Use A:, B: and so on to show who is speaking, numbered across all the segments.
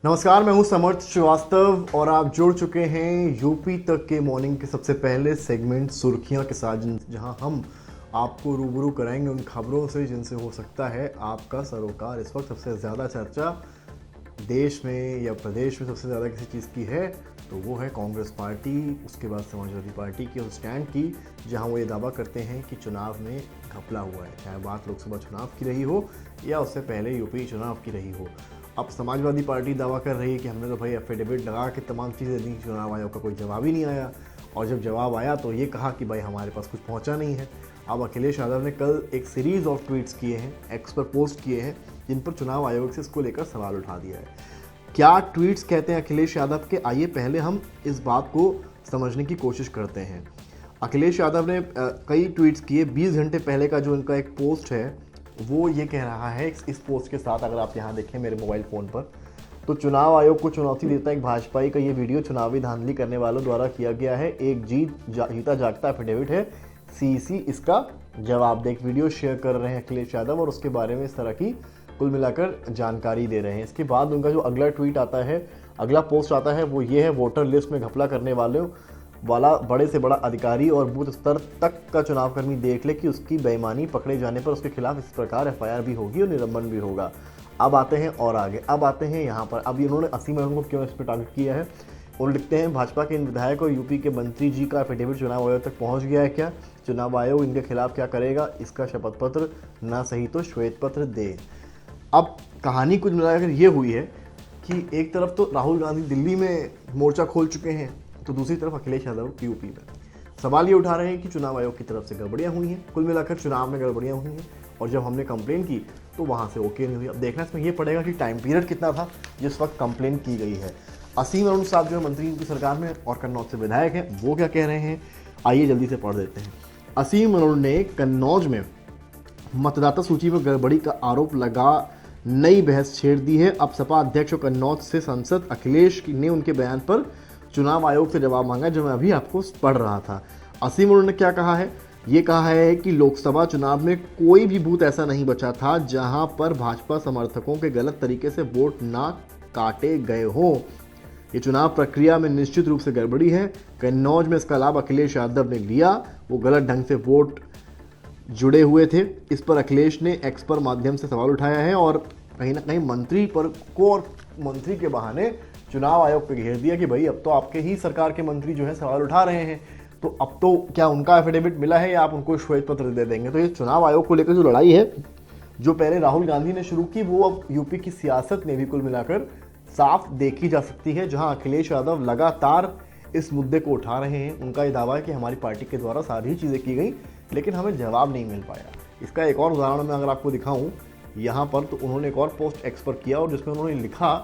A: नमस्कार, मैं हूं समर्थ श्रीवास्तव और आप जुड़ चुके हैं यूपी तक के मॉर्निंग के सबसे पहले सेगमेंट सुर्खियां के साथ, जहां हम आपको रूबरू कराएंगे उन खबरों से जिनसे हो सकता है आपका सरोकार। इस वक्त सबसे ज़्यादा चर्चा देश में या प्रदेश में सबसे ज़्यादा किसी चीज़ की है तो वो है कांग्रेस पार्टी, उसके बाद समाजवादी पार्टी के उस स्टैंड की जहां वो ये दावा करते हैं कि चुनाव में घपला हुआ है, चाहे बात लोकसभा चुनाव की रही हो या उससे पहले यूपी चुनाव की रही हो। अब समाजवादी पार्टी दावा कर रही है कि हमने तो भाई एफिडेविट लगा के तमाम चीज़ें दी, चुनाव आयोग का कोई जवाब ही नहीं आया, और जब जवाब आया तो ये कहा कि भाई हमारे पास कुछ पहुंचा नहीं है। अब अखिलेश यादव ने कल एक सीरीज़ ऑफ ट्वीट्स किए हैं, एक्स पर पोस्ट किए हैं, जिन पर चुनाव आयोग से इसको लेकर सवाल उठा दिया है। क्या ट्वीट्स कहते हैं अखिलेश यादव के, आइए पहले हम इस बात को समझने की कोशिश करते हैं। अखिलेश यादव ने कई ट्वीट्स किए। 20 घंटे पहले का जो इनका एक पोस्ट है वो ये कह रहा है, इस पोस्ट के साथ अगर आप यहाँ देखें मेरे मोबाइल फ़ोन पर, तो चुनाव आयोग को चुनौती देता एक भाजपाई का ये वीडियो चुनावी धांधली करने वालों द्वारा किया गया है, एक जीता जागता एफिडेविट है, सीईसी इसका जवाब दे। एक वीडियो शेयर कर रहे हैं अखिलेश यादव और उसके बारे में इस तरह की कुल मिलाकर जानकारी दे रहे हैं। इसके बाद उनका जो अगला ट्वीट आता है, अगला पोस्ट आता है, वो ये है, वोटर लिस्ट में घपला करने वाला बड़े से बड़ा अधिकारी और बूथ स्तर तक का चुनाव कर्मी देख ले कि उसकी बेईमानी पकड़े जाने पर उसके खिलाफ इस प्रकार एफआईआर भी होगी और निलंबन भी होगा। अब आते हैं और आगे, अब आते हैं यहाँ पर, अब इन्होंने असीम अनवर को क्यों इस पर टारगेट किया है। और लिखते हैं, भाजपा के इन विधायक और यूपी के मंत्री जी का एफिडेविट चुनाव आयोग तक पहुँच गया है क्या? चुनाव आयोग इनके खिलाफ क्या करेगा? इसका शपथ पत्र ना सही तो श्वेत पत्र दे। अब कहानी कुछ मिलाकर ये हुई है कि एक तरफ तो राहुल गांधी दिल्ली में मोर्चा खोल चुके हैं, तो दूसरी तरफ अखिलेश यादव यूपी में सवाल ये उठा रहे हैं कि चुनाव आयोग की तरफ से गड़बड़ियाँ हुई हैं, कुल मिलाकर चुनाव में गड़बड़ियाँ हुई हैं, और जब हमने कंप्लेन की तो वहाँ से ओके नहीं हुई। अब देखना इसमें ये पड़ेगा कि टाइम पीरियड कितना था जिस वक्त कंप्लेन की गई है। असीम अरुण साहब जो है मंत्री की सरकार में और कन्नौज से विधायक हैं, वो क्या कह रहे हैं, आइए जल्दी से पढ़ देते हैं। असीम अरुण ने कन्नौज में मतदाता सूची में गड़बड़ी का आरोप लगा नई बहस छेड़ दी है। अब सपा अध्यक्ष और कन्नौज से सांसद अखिलेश ने उनके बयान पर चुनाव आयोग से जवाब मांगा, जो मैं अभी आपको पढ़ रहा था। असीम अरुण ने क्या कहा है, ये कहा है कि लोकसभा चुनाव में कोई भी बूथ ऐसा नहीं बचा था जहां पर भाजपा समर्थकों के गलत तरीके से वोट ना काटे गए हों। ये चुनाव प्रक्रिया में निश्चित रूप से गड़बड़ी है। कन्नौज में इसका लाभ अखिलेश यादव ने लिया, वो गलत ढंग से वोट जुड़े हुए थे। इस पर अखिलेश ने एक्स पर माध्यम से सवाल उठाया है और कहीं ना कहीं मंत्री पर को और मंत्री के बहाने चुनाव आयोग पे घेर दिया कि भाई अब तो आपके ही सरकार के मंत्री जो है सवाल उठा रहे हैं, तो अब तो क्या उनका एफिडेविट मिला है या आप उनको श्वेत पत्र दे देंगे। तो ये चुनाव आयोग को लेकर जो लड़ाई है, जो पहले राहुल गांधी ने शुरू की, वो अब यूपी की सियासत में भी कुल मिलाकर साफ देखी जा सकती है, जहां अखिलेश यादव लगातार इस मुद्दे को उठा रहे हैं। उनका ये दावा है कि हमारी पार्टी के द्वारा सारी चीज़ें की गई लेकिन हमें जवाब नहीं मिल पाया। इसका एक और उदाहरण मैं अगर आपको दिखाऊं यहाँ पर, तो उन्होंने एक और पोस्ट एक्स पर किया और जिसमें उन्होंने लिखा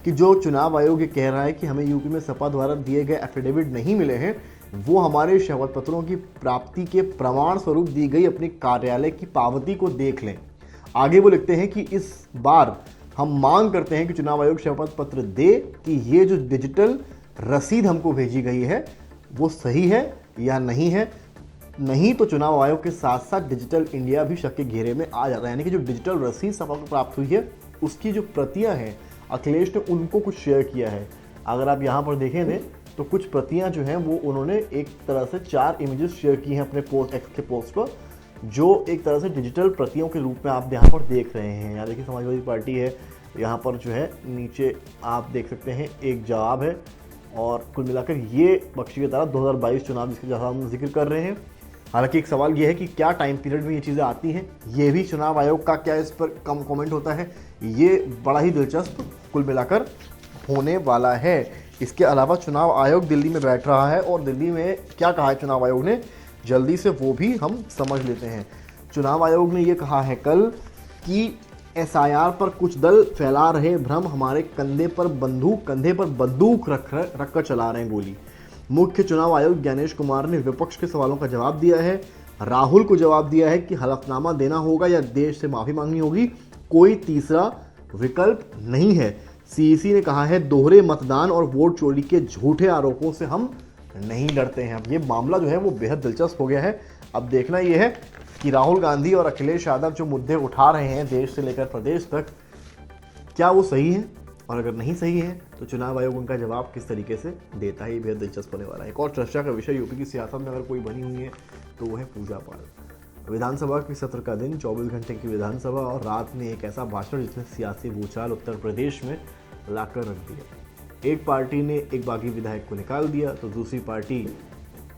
A: कि जो चुनाव आयोग ये कह रहा है कि हमें यूपी में सपा द्वारा दिए गए एफिडेविट नहीं मिले हैं, वो हमारे शपथ पत्रों की प्राप्ति के प्रमाण स्वरूप दी गई अपने कार्यालय की पावती को देख लें। आगे वो लिखते हैं कि इस बार हम मांग करते हैं कि चुनाव आयोग शपथ पत्र दे कि ये जो डिजिटल रसीद हमको भेजी गई है वो सही है या नहीं है। नहीं तो चुनाव आयोग के साथ साथ डिजिटल इंडिया भी शक के घेरे में आ जाता है। यानी कि जो डिजिटल रसीद सपा को प्राप्त हुई है उसकी जो प्रतियां हैं, अखिलेश ने उनको कुछ शेयर किया है। अगर आप यहाँ पर देखेंगे तो कुछ प्रतियां जो हैं वो उन्होंने एक तरह से 4 इमेजेस शेयर की हैं अपने पोस्ट एक्स के पोस्ट पर, जो एक तरह से डिजिटल प्रतियों के रूप में आप यहाँ पर देख रहे हैं। यहाँ देखिए समाजवादी पार्टी है, यहाँ पर जो है नीचे आप देख सकते हैं एक जवाब है, और कुल मिलाकर ये बख्शी की तरह 2022 चुनाव जिसके जहाँ हम जिक्र कर रहे हैं। हालांकि एक सवाल ये है कि क्या टाइम पीरियड में ये चीज़ें आती हैं, ये भी चुनाव आयोग का क्या इस पर कम कमेंट होता है, ये बड़ा ही दिलचस्प कुल मिलाकर होने वाला है। इसके अलावा चुनाव आयोग दिल्ली में बैठ रहा है और दिल्ली में क्या कहा है चुनाव आयोग ने, जल्दी से वो भी हम समझ लेते हैं। चुनाव आयोग ने ये कहा है कल कि एसआईआर पर कुछ दल फैला रहे भ्रम, हमारे कंधे पर बंदूक रख कर चला रहे हैं गोली। मुख्य चुनाव आयुक्त ज्ञानेश कुमार ने विपक्ष के सवालों का जवाब दिया है। राहुल को जवाब दिया है कि हलफनामा देना होगा या देश से माफी मांगनी होगी, कोई तीसरा विकल्प नहीं है। सीईसी ने कहा है दोहरे मतदान और वोट चोरी के झूठे आरोपों से हम नहीं डरते हैं। अब ये मामला जो है वो बेहद दिलचस्प हो गया है। अब देखना ये है कि राहुल गांधी और अखिलेश यादव जो मुद्दे उठा रहे हैं देश से लेकर प्रदेश तक, क्या वो सही है और अगर नहीं सही है तो चुनाव आयोग उनका जवाब किस तरीके से देता है, ये बेहद दिलचस्प होने वाला है। एक और चर्चा का विषय यूपी की सियासत में अगर कोई बनी हुई है तो वो है पूजा पाल। विधानसभा के सत्र का दिन, 24 घंटे की विधानसभा, और रात में एक ऐसा भाषण जिसने सियासी भूचाल उत्तर प्रदेश में लाकर रख दिया। एक पार्टी ने एक बागी विधायक को निकाल दिया तो दूसरी पार्टी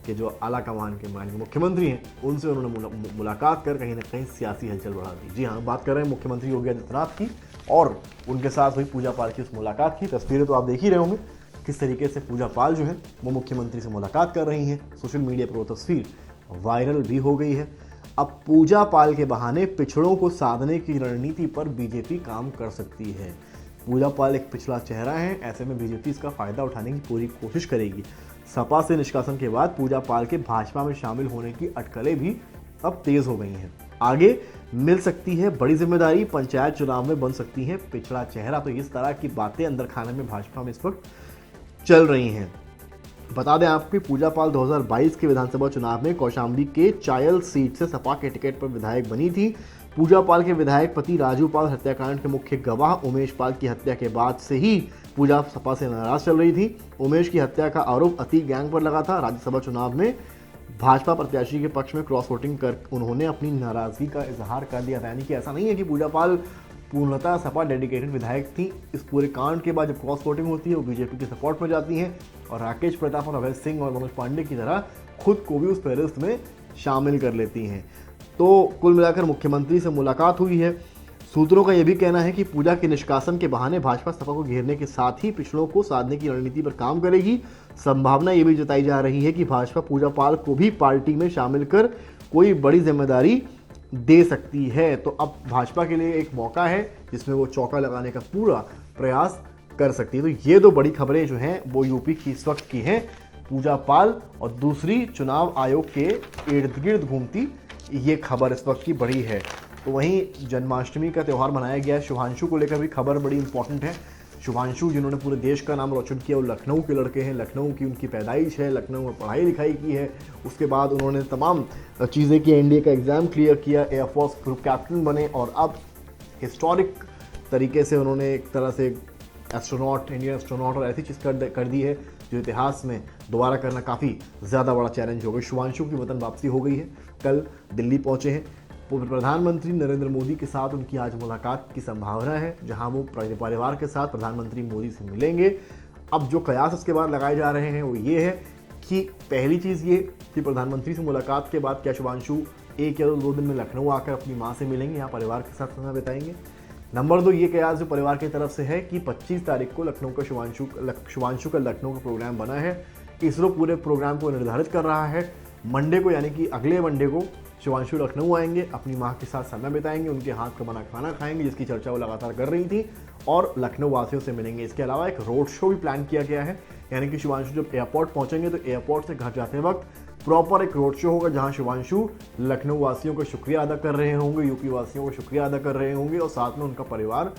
A: के जो आला कमान के माननीय मुख्यमंत्री हैं उनसे उन्होंने मुलाकात कर कहीं ना कहीं सियासी हलचल बढ़ा दी। जी हाँ, बात कर रहे हैं मुख्यमंत्री योगी आदित्यनाथ की और उनके साथ हुई पूजा पाल की उस मुलाकात की। तस्वीरें तो आप देख ही रहे होंगे किस तरीके से पूजा पाल जो है वो मुख्यमंत्री से मुलाकात कर रही हैं। सोशल मीडिया पर वो तस्वीर वायरल भी हो गई है। अब पूजा पाल के बहाने पिछड़ों को साधने की रणनीति पर बीजेपी काम कर सकती है। पूजा पाल एक पिछड़ा चेहरा है, ऐसे में बीजेपी इसका फायदा उठाने की पूरी कोशिश करेगी। सपा से निष्कासन के बाद पूजा पाल के भाजपा में शामिल होने की अटकलें भी अब तेज हो गई हैं। आगे मिल सकती है बड़ी जिम्मेदारी, पंचायत चुनाव में बन सकती है पिछड़ा चेहरा। तो इस तरह की बातें अंदर खाने में भाजपा में इस वक्त चल रही हैं। बता दें आपको, पूजा पाल 2022 के विधानसभा चुनाव में कौशाम्बी के चायल सीट से सपा के टिकट पर विधायक बनी थी। पूजा पाल के विधायक पति राजू पाल हत्याकांड के मुख्य गवाह उमेश पाल की हत्या के बाद से ही पूजा सपा से नाराज चल रही थी। उमेश की हत्या का आरोप अति गैंग पर लगा था। राज्यसभा चुनाव में भाजपा प्रत्याशी के पक्ष में क्रॉस वोटिंग कर उन्होंने अपनी नाराजगी का इजहार कर दिया था। यानी कि ऐसा नहीं है कि पूजा पाल पूर्णतः सपा डेडिकेटेड विधायक थी। इस पूरे कांड के बाद जब क्रॉस वोटिंग होती है वो बीजेपी की सपोर्ट में जाती हैं और राकेश प्रताप और अभय सिंह और मनोज पांडे की तरह खुद को भी उस फहरिस्त में शामिल कर लेती हैं। तो कुल मिलाकर मुख्यमंत्री से मुलाकात हुई है। सूत्रों का यह भी कहना है कि पूजा के निष्कासन के बहाने भाजपा सपा को घेरने के साथ ही पिछड़ों को साधने की रणनीति पर काम करेगी। संभावना यह भी जताई जा रही है कि भाजपा पूजा पाल को भी पार्टी में शामिल कर कोई बड़ी जिम्मेदारी दे सकती है। तो अब भाजपा के लिए एक मौका है जिसमें वो चौका लगाने का पूरा प्रयास कर सकती है। तो ये दो बड़ी खबरें जो हैं वो यूपी की इस वक्त की हैं, पूजा पाल और दूसरी चुनाव आयोग के इर्द गिर्द घूमती ये खबर इस वक्त की बड़ी है। तो वहीं जन्माष्टमी का त्यौहार मनाया गया है। शुभांशु को लेकर भी खबर बड़ी इंपॉर्टेंट है। शुभांशु जिन्होंने पूरे देश का नाम रोशन किया, वो लखनऊ के लड़के हैं। लखनऊ की उनकी पैदाइश है, लखनऊ में पढ़ाई लिखाई की है। उसके बाद उन्होंने तमाम चीज़ें की, एनडीए का एग्ज़ाम क्लियर किया, एयरफोर्स ग्रुप कैप्टन बने और अब हिस्टोरिक तरीके से उन्होंने एक तरह से एस्ट्रोनॉट, इंडियन एस्ट्रोनॉट और ऐसी चीज़ कर दी है जो इतिहास में दोबारा करना काफ़ी ज़्यादा बड़ा चैलेंज होगा। शुभांशु की वतन वापसी हो गई है, कल दिल्ली पहुँचे हैं। प्रधानमंत्री नरेंद्र मोदी के साथ उनकी आज मुलाकात की संभावना है, जहां वो परिवार के साथ प्रधानमंत्री मोदी से मिलेंगे। अब जो कयास उसके बाद लगाए जा रहे हैं वो ये है कि पहली चीज़ ये कि प्रधानमंत्री से मुलाकात के बाद क्या शुभांशु 1 या 2 दिन में लखनऊ आकर अपनी मां से मिलेंगे, यहाँ परिवार के साथ समय बिताएंगे। नंबर 2 ये कयास जो परिवार की तरफ से है कि 25 तारीख को लखनऊ का शुभांशु का लखनऊ का प्रोग्राम बना है। इसरो पूरे प्रोग्राम को निर्धारित कर रहा है। मंडे को यानी कि अगले मंडे को शुभांशु लखनऊ आएंगे, अपनी मां के साथ समय बिताएंगे, उनके हाथ का बना खाना खाएंगे जिसकी चर्चा वो लगातार कर रही थी, और लखनऊ वासियों से मिलेंगे। इसके अलावा एक रोड शो भी प्लान किया गया है, यानी कि शुभांशु जब एयरपोर्ट पहुंचेंगे तो एयरपोर्ट से घर जाते वक्त प्रॉपर एक रोड शो होगा जहां शुभांशु लखनऊ वासियों का शुक्रिया अदा कर रहे होंगे, यूपी वासियों का शुक्रिया अदा कर रहे होंगे और साथ में उनका परिवार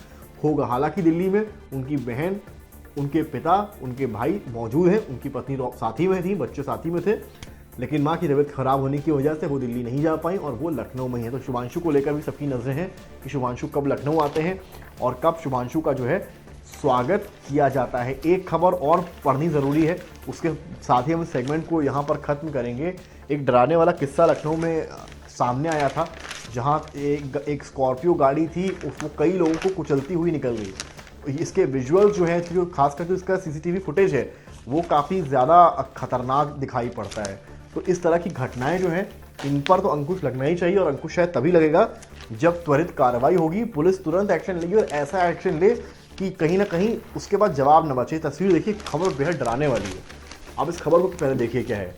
A: होगा। हालांकि दिल्ली में उनकी बहन, उनके पिता, उनके भाई मौजूद हैं, उनकी पत्नी साथी में थी, बच्चे साथी में थे, लेकिन मां की तबीयत खराब होने की वजह से वो दिल्ली नहीं जा पाई और वो लखनऊ में ही है। तो शुभांशु को लेकर भी सबकी नजरें हैं कि शुभांशु कब लखनऊ आते हैं और कब शुभांशु का जो है स्वागत किया जाता है। एक खबर और पढ़नी ज़रूरी है, उसके साथ ही हम सेगमेंट को यहाँ पर ख़त्म करेंगे। एक डराने वाला किस्सा लखनऊ में सामने आया था, जहाँ एक स्कॉर्पियो गाड़ी थी, उसको कई लोगों को कुचलती हुई निकल गई। इसके विजुअल जो है, खासकर जो इसका सीसीटीवी फुटेज है वो काफ़ी ज़्यादा खतरनाक दिखाई पड़ता है। तो इस तरह की घटनाएं जो हैं इन पर तो अंकुश लगना ही चाहिए, और अंकुश शायद तभी लगेगा जब त्वरित कार्रवाई होगी, पुलिस तुरंत एक्शन लेगी और ऐसा एक्शन ले कि कहीं ना कहीं उसके बाद जवाब न बचे। तस्वीर देखिए, खबर बेहद डराने वाली है। अब इस खबर को पहले देखिए क्या है।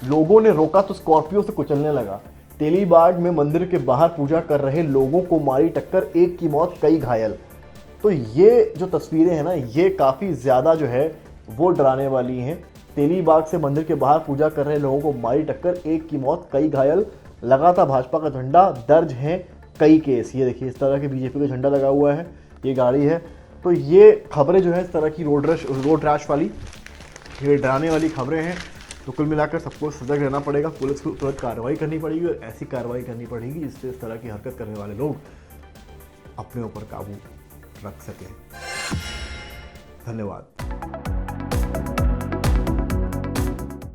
A: लोगों ने रोका तो स्कॉर्पियो से कुचलने लगा। तेलीबाग में मंदिर के बाहर पूजा कर रहे लोगों को मारी टक्कर, एक की मौत, कई घायल। तो ये जो तस्वीरें हैं ना, ये काफ़ी ज़्यादा जो है वो डराने वाली हैं। तेलीबाग से मंदिर के बाहर पूजा कर रहे लोगों को मारी टक्कर, एक की मौत, कई घायल। लगातार भाजपा का झंडा, दर्ज हैं कई केस। ये देखिए, इस तरह के बीजेपी का झंडा लगा हुआ है, ये गाड़ी है। तो ये खबरें जो है इस तरह की रोड रैश वाली, ये डराने वाली खबरें हैं। तो कुल मिलाकर सबको सजग रहना पड़ेगा, पुलिस को तुरंत कार्रवाई करनी पड़ेगी और ऐसी कार्रवाई करनी पड़ेगी जिससे इस तरह की हरकत करने वाले लोग अपने ऊपर काबू रख सकें। धन्यवाद।